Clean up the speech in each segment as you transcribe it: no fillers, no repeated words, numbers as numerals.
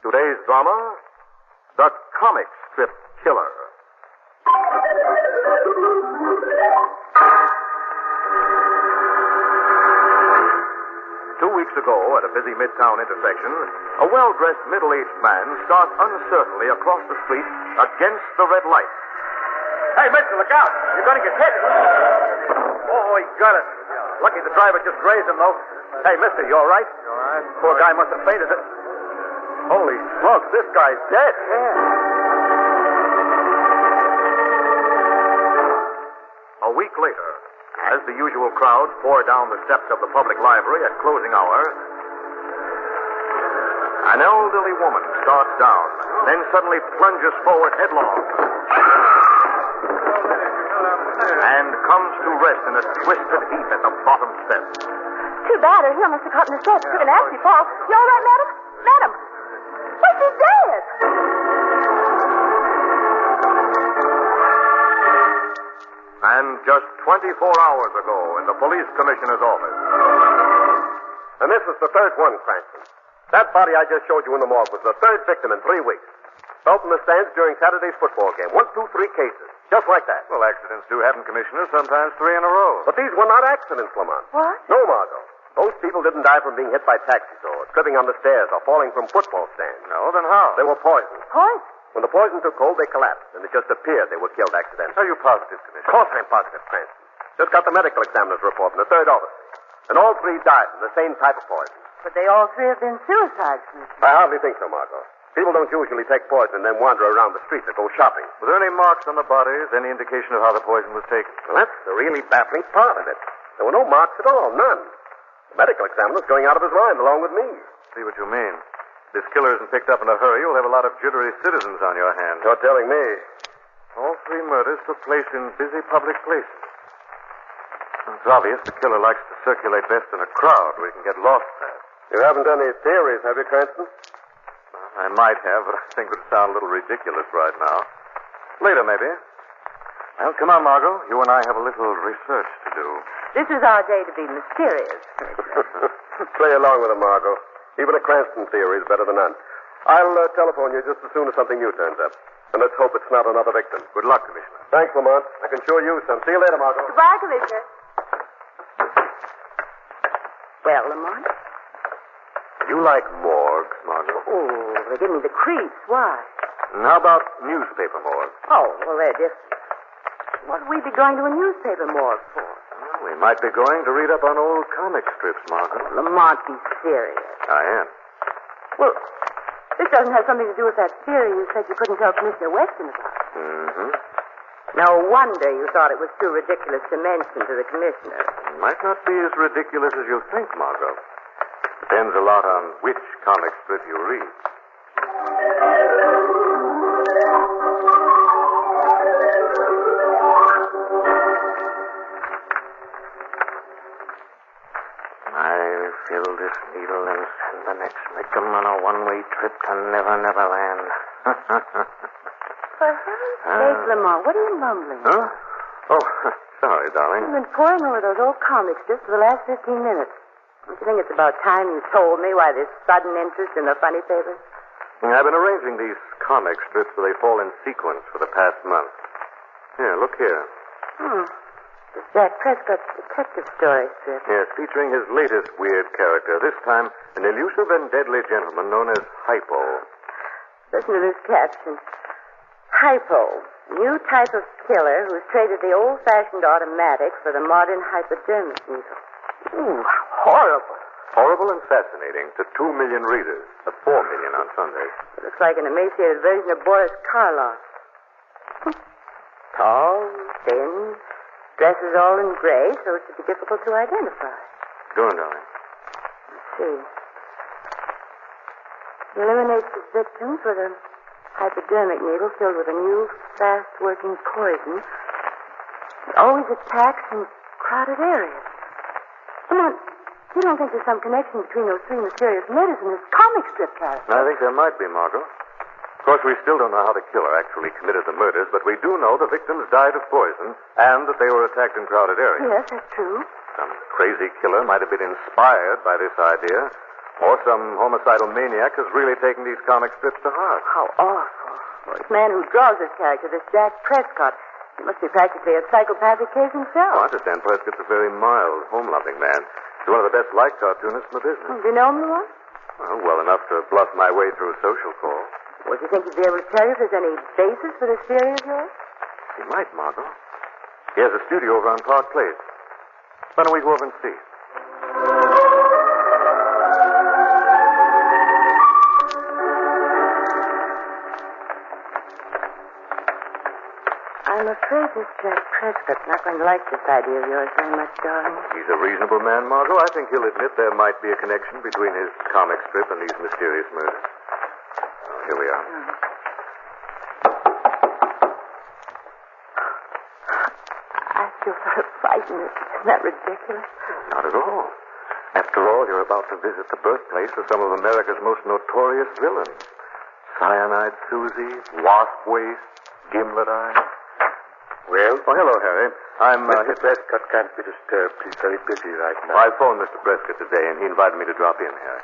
Today's drama, The Comic Strip Killer. 2 weeks ago, at a busy midtown intersection, a well-dressed middle-aged man starts uncertainly across the street against the red light. Hey, mister, look out. You're going to get hit. Oh, he got it. Lucky the driver just grazed him, though. Hey, mister, you all right? All right. Poor guy must have fainted. Holy smokes, this guy's dead. A week later, as the usual crowd pour down the steps of the public library at closing hour, an elderly woman starts down, then suddenly plunges forward headlong and comes to rest in a twisted heap at the bottom step. Too bad her heel must have caught in the steps. Took a nasty fall. You all right, madam? Madam! Why, she's dead! And just 24 hours ago in the police commissioner's office. And this is the third one, Cranston. That body I just showed you in the morgue was the third victim in 3 weeks. Fell from the stands during Saturday's football game. 1, 2, 3 cases. Just like that. Well, accidents do happen, Commissioner, sometimes 3 in a row. But these were not accidents, Lamont. What? No, Margot. Those people didn't die from being hit by taxis or tripping on the stairs or falling from football stands. No, then how? They were poisoned. Poison? When the poison took hold, they collapsed, and it just appeared they were killed accidentally. Are you positive, Of Commissioner? course I'm positive, Cranston. Just got the medical examiner's report from the third officer. And all 3 died from the same type of poison. But they all 3 have been suicides, mister. I hardly think so, Margot. People don't usually take poison and then wander around the streets or go shopping. Were there any marks on the bodies? Any indication of how the poison was taken? Well, that's the really baffling part of it. There were no marks at all, none. The medical examiner's going out of his mind along with me. See what you mean. This killer isn't picked up in a hurry. You'll have a lot of jittery citizens on your hands. You're telling me. All 3 murders took place in busy public places. It's obvious the killer likes to circulate best in a crowd where he can get lost fast. You haven't any theories, have you, Cranston? I might have, but I think it would sound a little ridiculous right now. Later, maybe. Well, come on, Margot. You and I have a little research to do. This is our day to be mysterious. Play along with it, Margot. Even a Cranston theory is better than none. I'll telephone you just as soon as something new turns up. And let's hope it's not another victim. Good luck, Commissioner. Thanks, Lamont. I can sure use some. See you later, Margot. Goodbye, Commissioner. Well, Lamont? You like morgues, Margot? Oh, they give me the creeps. Why? And how about newspaper morgues? Oh, well, they're different. What would we be going to a newspaper morgue for? Well, we might be going to read up on old comic strips, Margot. Lamont, be serious. I am. Well, this doesn't have something to do with that theory you said you couldn't tell Commissioner Weston about. Mm-hmm. No wonder you thought it was too ridiculous to mention to the commissioner. It might not be as ridiculous as you think, Margot. Depends a lot on which comic strip you read. I fill this needle and send the next victim on a one-way trip to Never Never Land. For heaven's sake, Lamont, what are you mumbling? Huh? Oh, sorry, darling. I've been poring over those old comics just for the last 15 minutes. Don't you think it's about time you told me why this sudden interest in the funny papers? I've been arranging these comic strips so they fall in sequence for the past month. Here, look here. It's Jack Prescott's detective story strip. Yes, featuring his latest weird character, this time an elusive and deadly gentleman known as Hypo. Listen to this caption. Hypo, new type of killer who's traded the old-fashioned automatic for the modern hypodermic needle. Ooh, horrible. Horrible and fascinating to 2 million readers, to 4 million on Sundays. It looks like an emaciated version of Boris Karloff. Tall, thin, dresses all in gray, so it should be difficult to identify. Go on, darling. Let's see. Eliminates his victims with a hypodermic needle filled with a new, fast-working poison. He always attacks in crowded areas. Come on. You don't think there's some connection between those 3 mysterious murders and this comic strip character? I think there might be, Margot. Of course, we still don't know how the killer actually committed the murders, but we do know the victims died of poison and that they were attacked in crowded areas. Yes, that's true. Some crazy killer might have been inspired by this idea, or some homicidal maniac has really taken these comic strips to heart. How awful. Well, this man who draws this character, this Jack Prescott, he must be practically a psychopathic case himself. Oh, I understand Prescott's a very mild, home-loving man. He's one of the best light cartoonists in the business. Do you know him, Lamont? Well enough to bluff my way through a social call. Well, do you think he'd be able to tell you if there's any basis for this theory of yours? He might, Margot. He has a studio over on Park Place. Why don't we go over and see? I'm afraid this Jack Prescott's not going to like this idea of yours very much, darling. He's a reasonable man, Margot. I think he'll admit there might be a connection between his comic strip and these mysterious murders. Oh, here we are. I feel sort of frightened. Isn't that ridiculous? Not at all. After all, you're about to visit the birthplace of some of America's most notorious villains. Cyanide Susie, Wasp Waste, Gimlet Eye. Well? Oh, hello, Harry. I'm, Mr. Prescott can't be disturbed. He's very busy right now. I phoned Mr. Prescott today, and he invited me to drop in, Harry.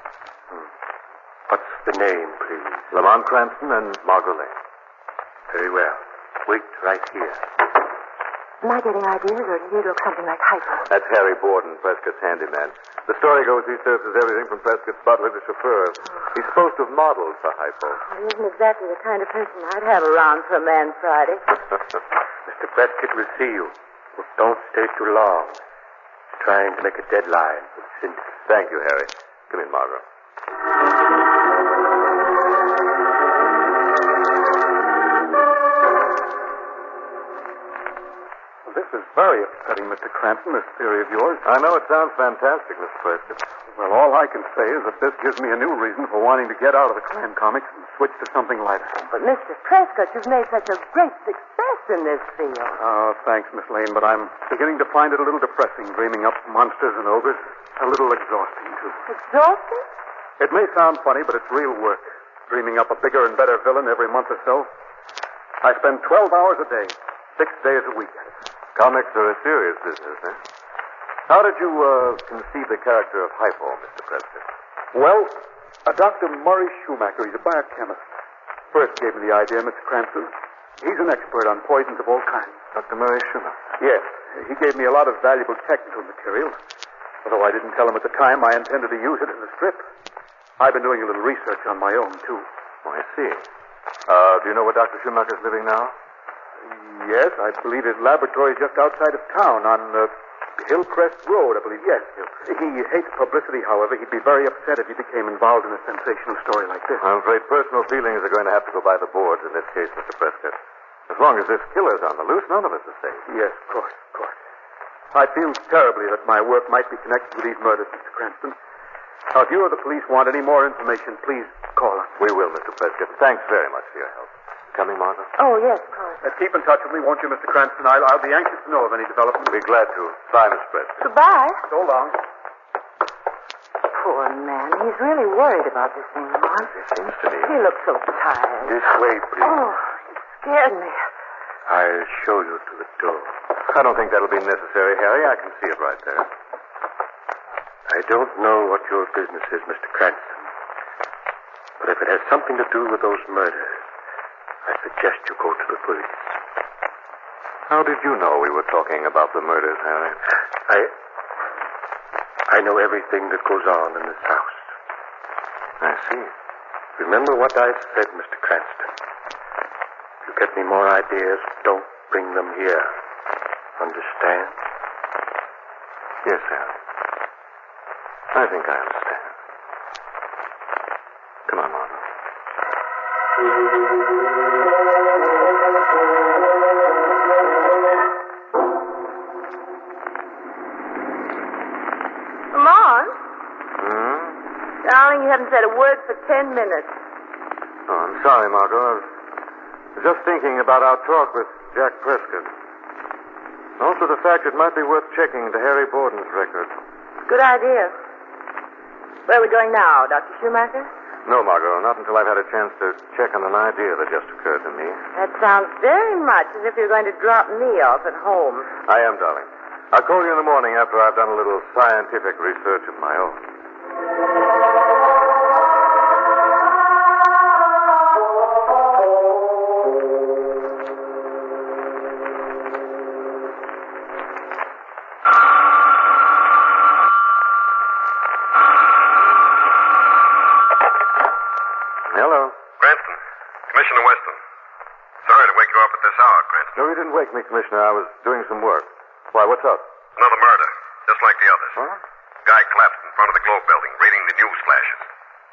What's the name, please? Lamont Cranston and Margot Lane. Very well. Wait right here. Am I getting ideas, or do you look something like hypo? That's Harry Borden, Prescott's handyman. The story goes he serves as everything from Prescott's butler to chauffeur. He's supposed to have modeled for hypo. Well, he isn't exactly the kind of person I'd have around for a man Friday. Mr. Prescott will see you. But don't stay too long. He's trying to make a deadline with Cindy. Thank you, Harry. Come in, Margot. This is very upsetting, Mr. Cranston, this theory of yours. I know it sounds fantastic, Mr. Prescott. Well, all I can say is that this gives me a new reason for wanting to get out of the crime comics and switch to something lighter. But, Mr. Prescott, you've made such a great success in this field. Oh, thanks, Miss Lane, but I'm beginning to find it a little depressing, dreaming up monsters and ogres. A little exhausting, too. Exhausting? It may sound funny, but it's real work. Dreaming up a bigger and better villain every month or so. I spend 12 hours a day, 6 days a week. Comics are a serious business, eh? How did you, conceive the character of Hypo, Mr. Prescott? Well, Dr. Murray Schumacher, he's a biochemist, first gave me the idea, Mr. Cranston. He's an expert on poisons of all kinds. Dr. Murray Schumacher? Yes, he gave me a lot of valuable technical material. Although I didn't tell him at the time I intended to use it in the strip. I've been doing a little research on my own, too. Oh, I see. Do you know where Dr. Schumacher's living now? Yes, I believe his laboratory is just outside of town on Hillcrest Road, I believe. Yes. He hates publicity, however. He'd be very upset if he became involved in a sensational story like this. I'm afraid personal feelings are going to have to go by the boards in this case, Mr. Prescott. As long as this killer's on the loose, none of us are safe. Yes, of course. I feel terribly that my work might be connected with these murders, Mr. Cranston. Now, if you or the police want any more information, please call us. We will, Mr. Prescott. Thanks very much for your help. Coming, Martha? Oh, yes, of course. Keep in touch with me, won't you, Mr. Cranston? I'll be anxious to know of any development. Be glad to. Bye, Mr. Prescott. Goodbye. So long. Poor man. He's really worried about this thing, Lamont. It seems to me. He looks so tired. This way, please. Oh, he scared me. I'll show you to the door. I don't think that'll be necessary, Harry. I can see it right there. I don't know what your business is, Mr. Cranston. But if it has something to do with those murders, I suggest you go to the police. How did you know we were talking about the murders, Harry? I know everything that goes on in this house. I see. Remember what I've said, Mr. Cranston. If you get me more ideas, don't bring them here. Understand? Yes, Harry. I think I understand. Come on, Martha. Lamont? Darling, you haven't said a word for 10 minutes. Oh, I'm sorry, Margot. I was just thinking about our talk with Jack Prescott. Also the fact it might be worth checking into Harry Borden's record. Good idea. Where are we going now, Dr. Schumacher? No, Margot, not until I've had a chance to check on an idea that just occurred to me. That sounds very much as if you're going to drop me off at home. I am, darling. I'll call you in the morning after I've done a little scientific research of my own. Hello. Cranston. Commissioner Weston. Sorry to wake you up at this hour, Cranston. No, you didn't wake me, Commissioner. I was doing some work. Why, what's up? Another murder, just like the others. Huh? Guy collapsed in front of the Globe building, reading the news flashes.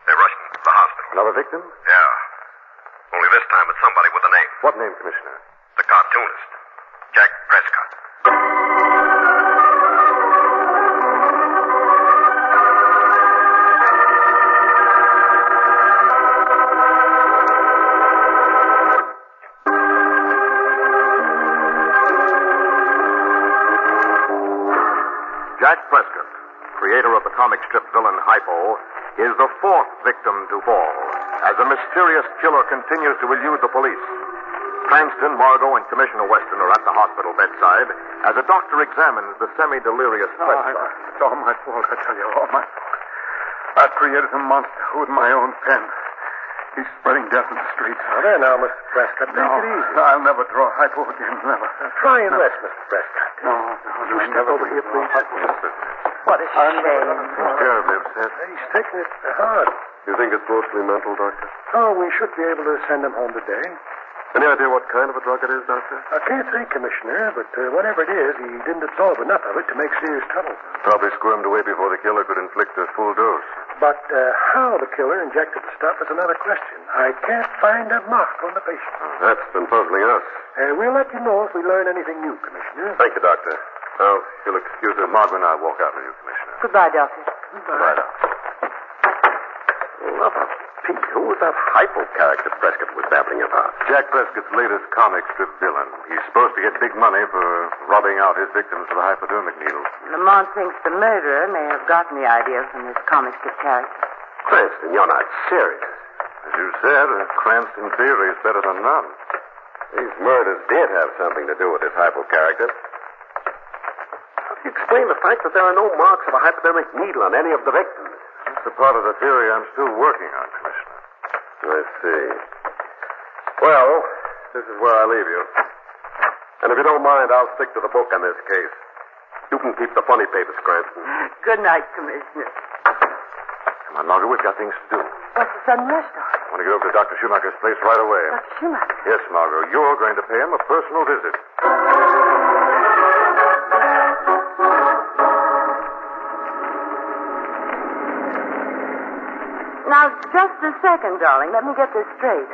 They rushed him to the hospital. Another victim? Yeah. Only this time it's somebody with a name. What name, Commissioner? The cartoonist. Jack Prescott. Jack Prescott, creator of the comic strip villain Hypo, is the fourth victim to fall as a mysterious killer continues to elude the police. Cranston, Margot, and Commissioner Weston are at the hospital bedside as a doctor examines the semi-delirious Prescott. It's all my fault, I tell you, all my fault. I created a monster with my own pen. He's spreading death in the streets. Now, there now, Mr. Prescott. Take it easy. I'll never draw Hypo again, never. Try and rest, Mr. Prescott. No, You step over here, please. What a shame. He's terribly upset. He's taking it hard. You think it's mostly mental, Doctor? Oh, we should be able to send him home today. Any idea what kind of a drug it is, Doctor? I can't say, Commissioner, but whatever it is, he didn't absorb enough of it to make serious trouble. Probably squirmed away before the killer could inflict a full dose. But how the killer injected the stuff is another question. I can't find a mark on the patient. That's been puzzling us. We'll let you know if we learn anything new, Commissioner. Thank you, Doctor. Now, if you'll excuse me, Margaret and I walk out with you, Commissioner. Goodbye, Doctor. Goodbye, Doctor. Love of Pete. Who was that Hypo character Prescott was babbling about? Jack Prescott's latest comic strip villain. He's supposed to get big money for rubbing out his victims with a hypodermic needle. Lamont thinks the murderer may have gotten the idea from this comic strip character. Cranston, you're not serious. As you said, a Cranston theory is better than none. These murders did have something to do with this Hypo character. How do you explain the fact that there are no marks of a hypodermic needle on any of the victims? That's a part of the theory I'm still working on, Commissioner. I see. Well, this is where I leave you. And if you don't mind, I'll stick to the book on this case. You can keep the funny papers, Cranston. Good night, Commissioner. Come on, Margaret, we've got things to do. What's the sudden rush, Doctor? I want to get over to Dr. Schumacher's place right away. Dr. Schumacher? Yes, Margot, you're going to pay him a personal visit. Now, just a second, darling. Let me get this straight.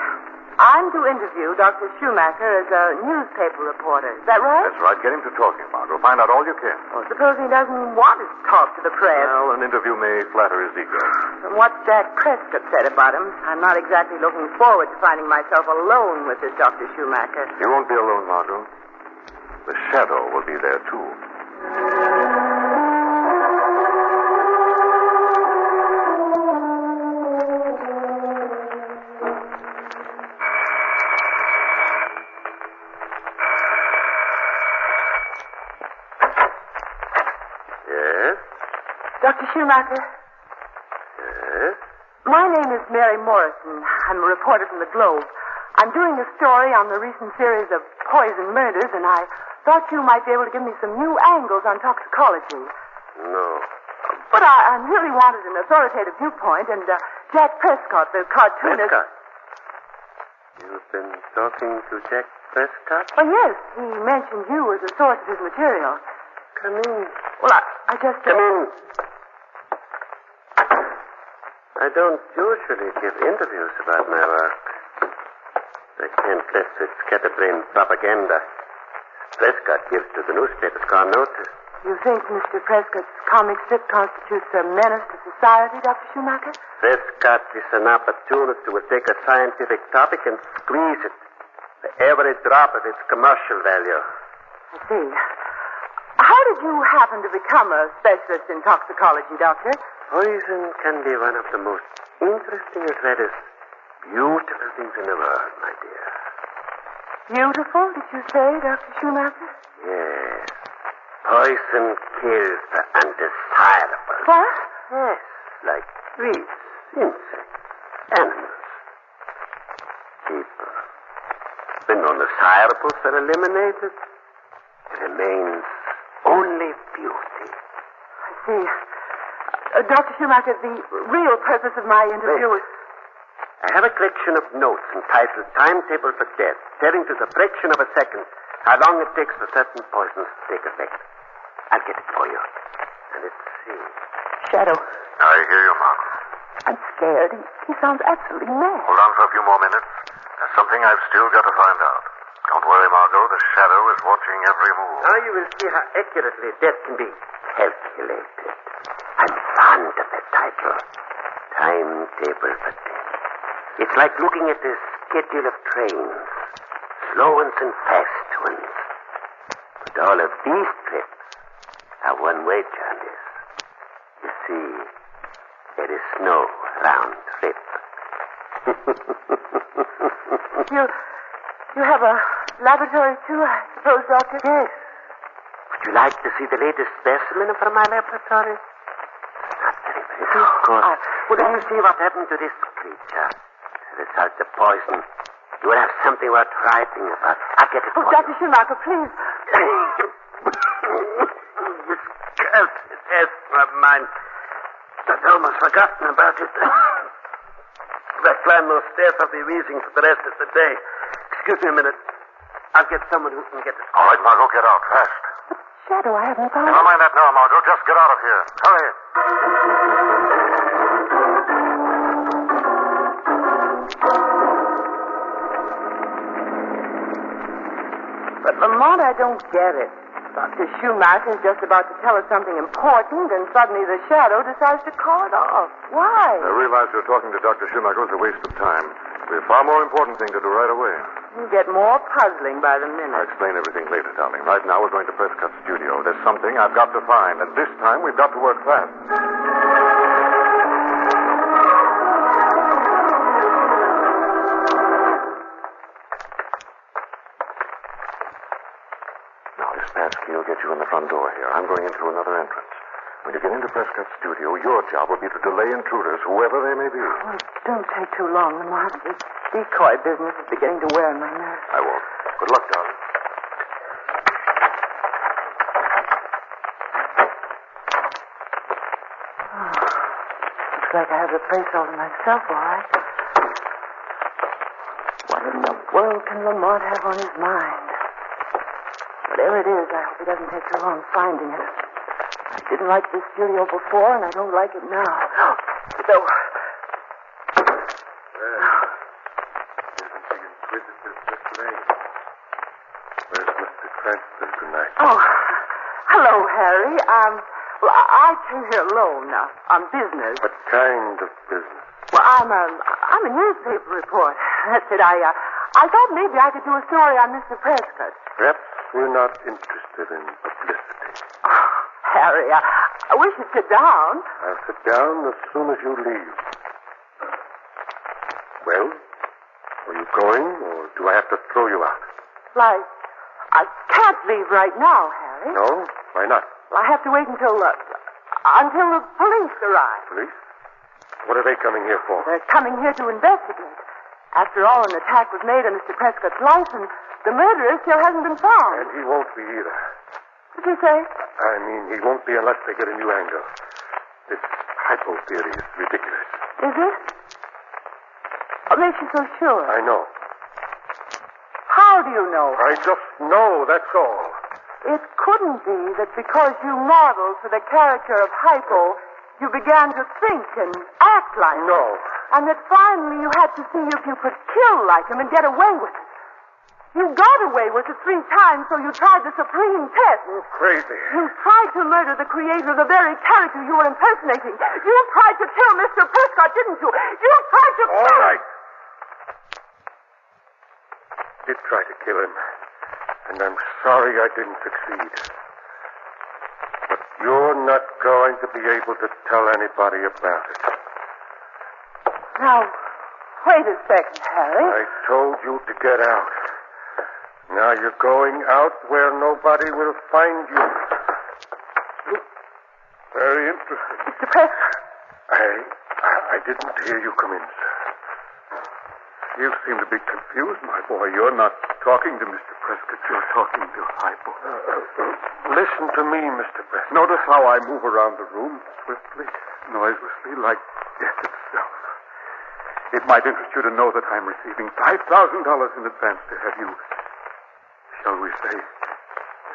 I'm to interview Dr. Schumacher as a newspaper reporter. Is that right? That's right. Get him to talking, Margot. Find out all you can. Well, suppose he doesn't want to talk to the press. Well, an interview may flatter his ego. From what Jack Prescott said about him, I'm not exactly looking forward to finding myself alone with this Dr. Schumacher. You won't be alone, Margot. The shadow will be there, too. Dr. Schumacher? Yes? My name is Mary Morrison. I'm a reporter from the Globe. I'm doing a story on the recent series of poison murders, and I thought you might be able to give me some new angles on toxicology. No. But I really wanted an authoritative viewpoint, and Jack Prescott, the cartoonist... Prescott? You've been talking to Jack Prescott? Oh, yes. He mentioned you as a source of his material. Come in. Well, I just... Come in. I don't usually give interviews about my work. I can't let this scatterbrained propaganda Prescott gives to the newspapers gone notice. You think Mr. Prescott's comic strip constitutes a menace to society, Dr. Schumacher? Prescott is an opportunist who will take a scientific topic and squeeze it to every drop of its commercial value. I see. How did you happen to become a specialist in toxicology, Doctor? Poison can be one of the most interesting as well as beautiful things in the world, my dear. Beautiful, did you say, Dr. Schumacher? Yes. Poison kills the undesirable. What? Yes, like trees, insects, animals, people. When undesirables are eliminated, remains only beauty. I see. Dr. Schumacher, the real purpose of my interview is... I have a collection of notes entitled Timetable for Death, telling to the fraction of a second how long it takes for certain poisons to take effect. I'll get it for you. And let's see. Shadow, I hear you, Margot. I'm scared. He sounds absolutely mad. Hold on for a few more minutes. There's something I've still got to find out. Don't worry, Margot. The shadow is watching every move. Now you will see how accurately death can be calculated. I'm fond of the title. Timetable for Death. It's like looking at a schedule of trains. Slow ones and fast ones. But all of these trips are one-way journeys. You see, there is no round trip. You have a laboratory, too, I suppose, Doctor? Yes. Would you like to see the latest specimen from my laboratory? Not very pretty, of course. Would you see what happened to this creature? As a result of poison, you will have something worth writing about. I'll get it for Dr. you. Schumacher, please. This cursed asthma of mine. I'd almost forgotten about it. If I climb those stairs, I'll be wheezing for the rest of the day. Excuse me a minute. I'll get someone who can get it. All right, Margot, get out fast. Shadow, I haven't found... Never mind that now, Margot. Just get out of here. Hurry. But, Lamont, I don't get it. Dr. Schumacher is just about to tell us something important, and suddenly the shadow decides to call it off. Why? I realize you're talking to Dr. Schumacher is a waste of time. We have far more important thing to do right away. You get more puzzling by the I'll minute. explain everything later, darling. Right now, we're going to Prescott's studio. There's something I've got to find, and this time we've got to work fast. Now, this passkey will get you in the front door here. I'm going in through another entrance. When you get into Prescott's studio, your job will be to delay intruders, whoever they may be. Oh, don't take too long, Lamont. This decoy business is beginning to wear on my nerves. I won't. Good luck, darling. Looks like I have the place all to myself, all right. What in the world can Lamont have on his mind? Whatever it is, I hope he doesn't take too long finding it. I didn't like this studio before, and I don't like it now. So... Where's Mr. Cranston tonight? Oh, hello, Harry. Well, I came here alone on business. What kind of business? Well, I'm a newspaper reporter. That's it. I thought maybe I could do a story on Mr. Prescott. Perhaps we're not interested in publicity. Oh, Harry, I wish you'd sit down. I'll sit down as soon as you leave. Well, are you going, or do I have to throw you out? Like, I can't leave right now, Harry. No? Why not? Well, I have to wait until the police arrive. Police? What are they coming here for? They're coming here to investigate. After all, an attack was made on Mr. Prescott's life, and the murderer still hasn't been found. And he won't be either. What did you say? I mean, he won't be unless they get a new angle. This hypo theory is ridiculous. Is it? What makes you so sure? I know. How do you know? I just know, that's all. It couldn't be that because you modeled for the character of Hypo, you began to think and act like him. No. And that finally you had to see if you could kill like him and get away with it. You got away with it 3 times, so you tried the supreme test. You're crazy. You tried to murder the creator of the very character you were impersonating. You tried to kill Mr. Prescott, didn't you? You tried to kill... All right. Did try to kill him. And I'm sorry I didn't succeed. But you're not going to be able to tell anybody about it. Now, wait a second, Harry. I told you to get out. Now you're going out where nobody will find you. Very interesting. Mr. Prescott. I didn't hear you come in, sir. You seem to be confused, my boy. You're not talking to Mr. Prescott. You're talking to Hypo. Listen to me, Mr. Prescott. Notice how I move around the room swiftly, noiselessly, like death itself. It might interest you to know that I'm receiving $5,000 in advance to have you, shall we say,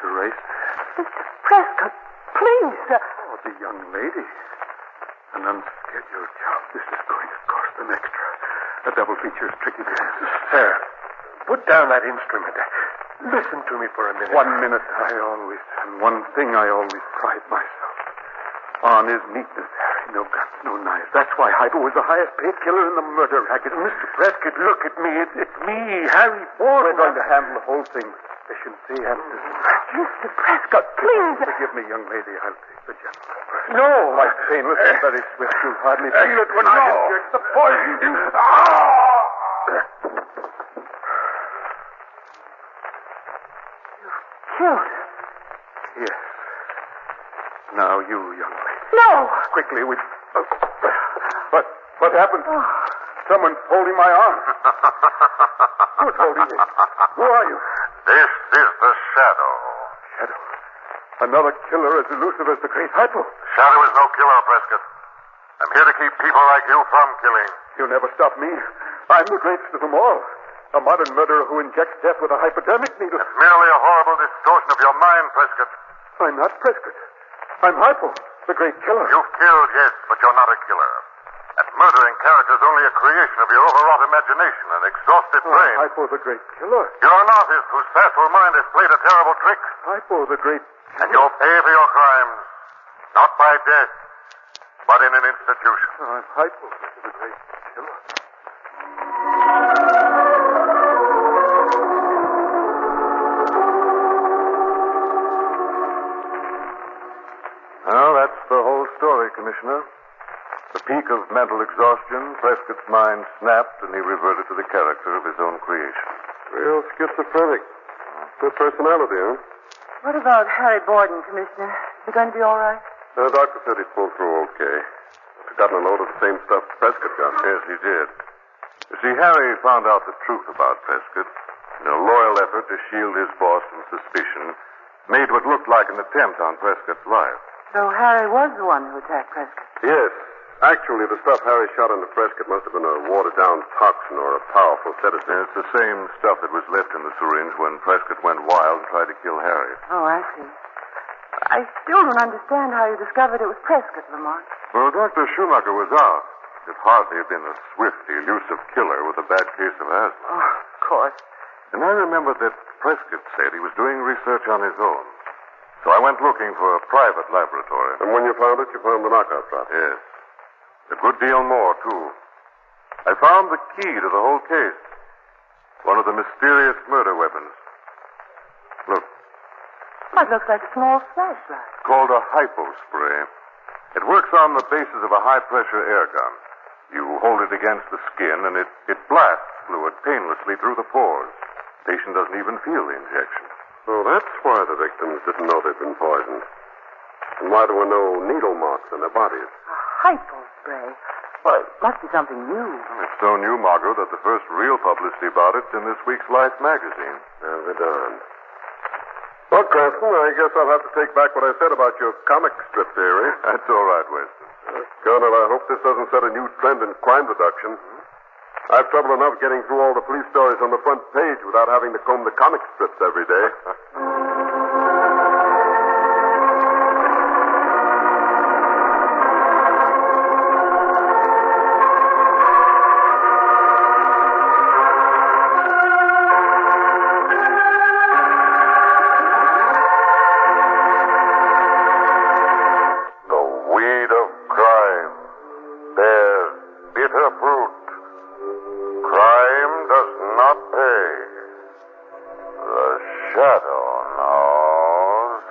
erased. Mr. Prescott, please. Oh, the young lady. An unscheduled job. This is going to cost them extra. A double feature is tricky business. Sir, put down that instrument. Listen to me for a minute. 1 minute, and one thing I always pride myself on is neatness, Harry. No guns, no knives. That's why Hypo was the highest paid killer in the murder racket. Mr. Prescott, look at me. It's me, Harry Ford. We're going to handle the whole thing with efficiency and discretion. Mr. Prescott, please. Forgive me, young lady. I'll take the gentleman first. No. My painless and very swift. You'll hardly feel it when I inject the poison. Killed. Yes. Now you, young lady. No. Quickly, What happened? Someone's holding my arm. Who's holding me? Who are you? This is the Shadow. Shadow. Another killer as elusive as the great Hypo. Shadow is no killer, Prescott. I'm here to keep people like you from killing. You'll never stop me. I'm the greatest of them all. A modern murderer who injects death with a hypodermic needle. It's merely a horrible distortion of your mind, Prescott. I'm not Prescott. I'm Hypo, the great killer. You've killed, yes, but you're not a killer. That murdering character is only a creation of your overwrought imagination and exhausted brain. Hypo, the great killer. You're an artist whose facile mind has played a terrible trick. Hypo, the great killer. And you'll pay for your crimes, not by death, but in an institution. I'm Hypo, the great killer. Well, that's the whole story, Commissioner. The peak of mental exhaustion, Prescott's mind snapped, and he reverted to the character of his own creation. Real schizophrenic. Good personality, huh? What about Harry Borden, Commissioner? Is he going to be all right? The doctor said he'd pull through okay. He's gotten a load of the same stuff Prescott got. Yes, he did. You see, Harry found out the truth about Prescott. In a loyal effort to shield his boss from suspicion, made what looked like an attempt on Prescott's life. So Harry was the one who attacked Prescott? Yes. Actually, the stuff Harry shot into Prescott must have been a watered-down toxin or a powerful sedative. It's the same stuff that was left in the syringe when Prescott went wild and tried to kill Harry. Oh, I see. I still don't understand how you discovered it was Prescott, Lamont. Well, Dr. Schumacher was out. Could hardly have been a swift, elusive killer with a bad case of asthma. Oh, of course. And I remember that Prescott said he was doing research on his own. So I went looking for a private laboratory. And when you found it, you found the knockout drop. Yes. A good deal more, too. I found the key to the whole case. One of the mysterious murder weapons. Look. That looks like a small flashlight. It's called a hypo spray. It works on the basis of a high-pressure air gun. You hold it against the skin, and it blasts fluid painlessly through the pores. The patient doesn't even feel the injection. So that's why the victims didn't know they'd been poisoned. And why there were no needle marks on their bodies. A hypo spray? Well, it must be something new. It's so new, Margot, that the first real publicity about it's in this week's Life magazine. Now they're darned. Well, Cranston, I guess I'll have to take back what I said about your comic strip theory. That's all right, Weston. Colonel, I hope this doesn't set a new trend in crime reduction. I've trouble enough getting through all the police stories on the front page without having to comb the comic strips every day. Shadow knows.